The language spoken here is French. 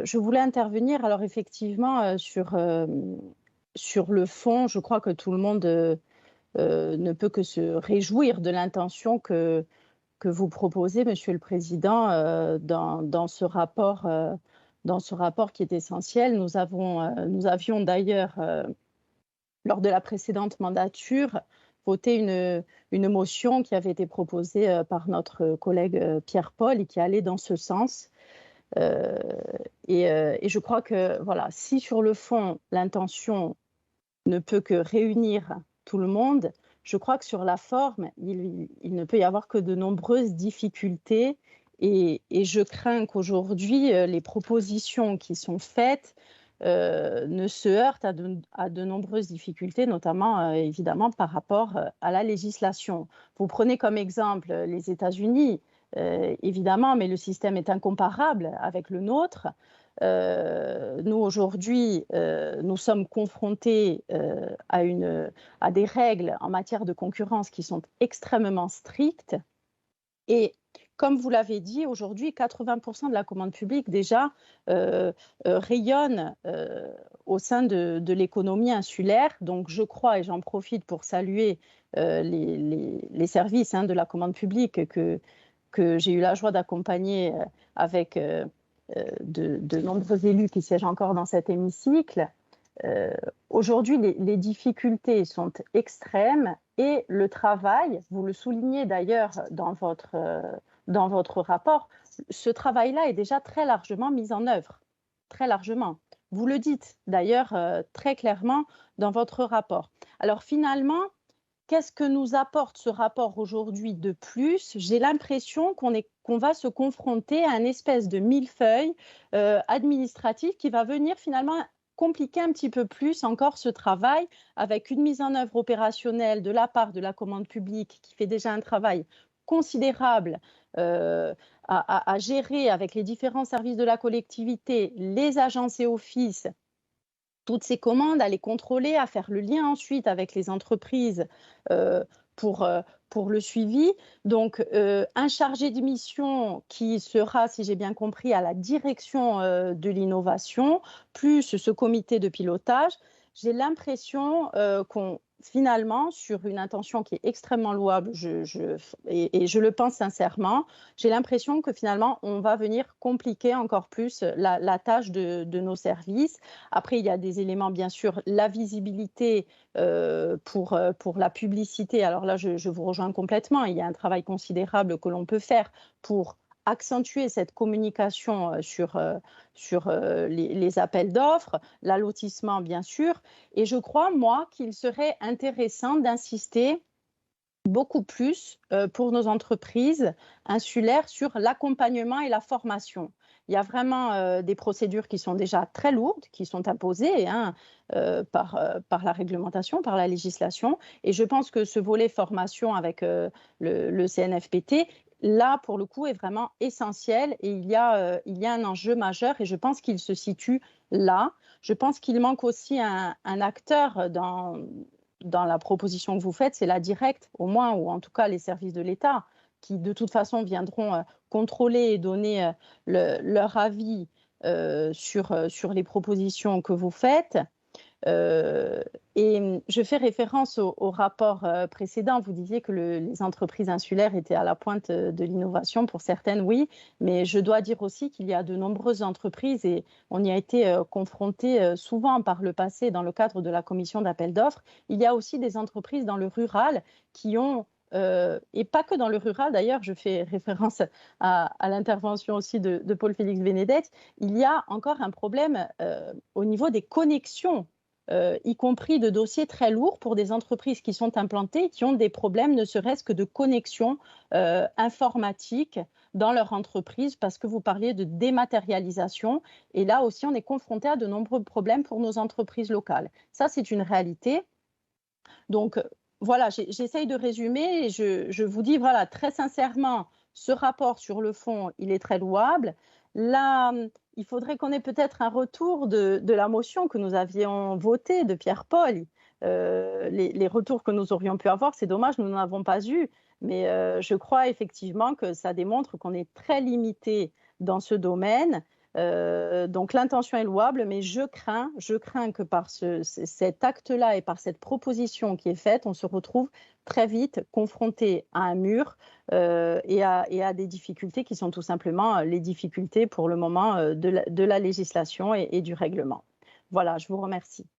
je voulais intervenir. Alors effectivement, sur le fond, je crois que tout le monde ne peut que se réjouir de l'intention que vous proposez, Monsieur le Président, dans ce rapport qui est essentiel. Nous avions d'ailleurs, lors de la précédente mandature, voté une motion qui avait été proposée par notre collègue Pierre-Paul et qui allait dans ce sens. Et je crois que voilà, si sur le fond, l'intention ne peut que réunir tout le monde, je crois que sur la forme, il ne peut y avoir que de nombreuses difficultés. Et je crains qu'aujourd'hui, les propositions qui sont faites ne se heurtent à de nombreuses difficultés, notamment évidemment par rapport à la législation. Vous prenez comme exemple les États-Unis. Évidemment, mais le système est incomparable avec le nôtre. Nous, aujourd'hui, nous sommes confrontés à des règles en matière de concurrence qui sont extrêmement strictes. Et comme vous l'avez dit, aujourd'hui, 80% de la commande publique déjà rayonne au sein de l'économie insulaire. Donc, je crois, et j'en profite pour saluer les services de la commande publique que j'ai eu la joie d'accompagner avec de nombreux élus qui siègent encore dans cet hémicycle. Aujourd'hui, les difficultés sont extrêmes et le travail, vous le soulignez d'ailleurs dans votre rapport, ce travail-là est déjà très largement mis en œuvre, très largement. Vous le dites d'ailleurs très clairement dans votre rapport. Alors finalement, qu'est-ce que nous apporte ce rapport aujourd'hui de plus? J'ai l'impression qu'on va se confronter à une espèce de millefeuille administratif qui va venir finalement compliquer un petit peu plus encore ce travail avec une mise en œuvre opérationnelle de la part de la commande publique qui fait déjà un travail considérable à gérer avec les différents services de la collectivité, les agences et offices, toutes ces commandes, à les contrôler, à faire le lien ensuite avec les entreprises pour le suivi. Donc, un chargé de mission qui sera, si j'ai bien compris, à la direction de l'innovation, plus ce comité de pilotage. J'ai l'impression finalement, sur une intention qui est extrêmement louable, et je le pense sincèrement, j'ai l'impression que finalement, on va venir compliquer encore plus la tâche de nos services. Après, il y a des éléments, bien sûr, la visibilité pour la publicité. Alors là, je vous rejoins complètement. Il y a un travail considérable que l'on peut faire pour accentuer cette communication sur les appels d'offres, l'allotissement, bien sûr. Et je crois, moi, qu'il serait intéressant d'insister beaucoup plus pour nos entreprises insulaires sur l'accompagnement et la formation. Il y a vraiment des procédures qui sont déjà très lourdes, qui sont imposées par la réglementation, par la législation. Et je pense que ce volet formation avec le CNFPT, là, pour le coup, est vraiment essentiel. Et il y a un enjeu majeur et je pense qu'il se situe là. Je pense qu'il manque aussi un acteur dans la proposition que vous faites, c'est la directe, au moins, ou en tout cas les services de l'État, qui de toute façon viendront contrôler et donner leur avis sur les propositions que vous faites. Et je fais référence au rapport précédent. Vous disiez que les entreprises insulaires étaient à la pointe de l'innovation. Pour certaines, oui, mais je dois dire aussi qu'il y a de nombreuses entreprises, et on y a été confronté souvent par le passé dans le cadre de la commission d'appel d'offres. Il y a aussi des entreprises dans le rural qui ont et pas que dans le rural, d'ailleurs, je fais référence à l'intervention aussi de Paul-Félix Bénédette, il y a encore un problème au niveau des connexions, y compris de dossiers très lourds pour des entreprises qui sont implantées et qui ont des problèmes ne serait-ce que de connexion informatique dans leur entreprise, parce que vous parliez de dématérialisation. Et là aussi, on est confronté à de nombreux problèmes pour nos entreprises locales. Ça, c'est une réalité. Donc, voilà, j'essaye de résumer et je vous dis, voilà, très sincèrement, ce rapport sur le fond, il est très louable. Là, il faudrait qu'on ait peut-être un retour de la motion que nous avions votée de Pierre-Paul. Les retours que nous aurions pu avoir, c'est dommage, nous n'en avons pas eu. Mais je crois effectivement que ça démontre qu'on est très limité dans ce domaine. Donc l'intention est louable, mais je crains que par cet acte-là et par cette proposition qui est faite, on se retrouve très vite confronté à un mur et à des difficultés qui sont tout simplement les difficultés pour le moment de la législation et du règlement. Voilà, je vous remercie.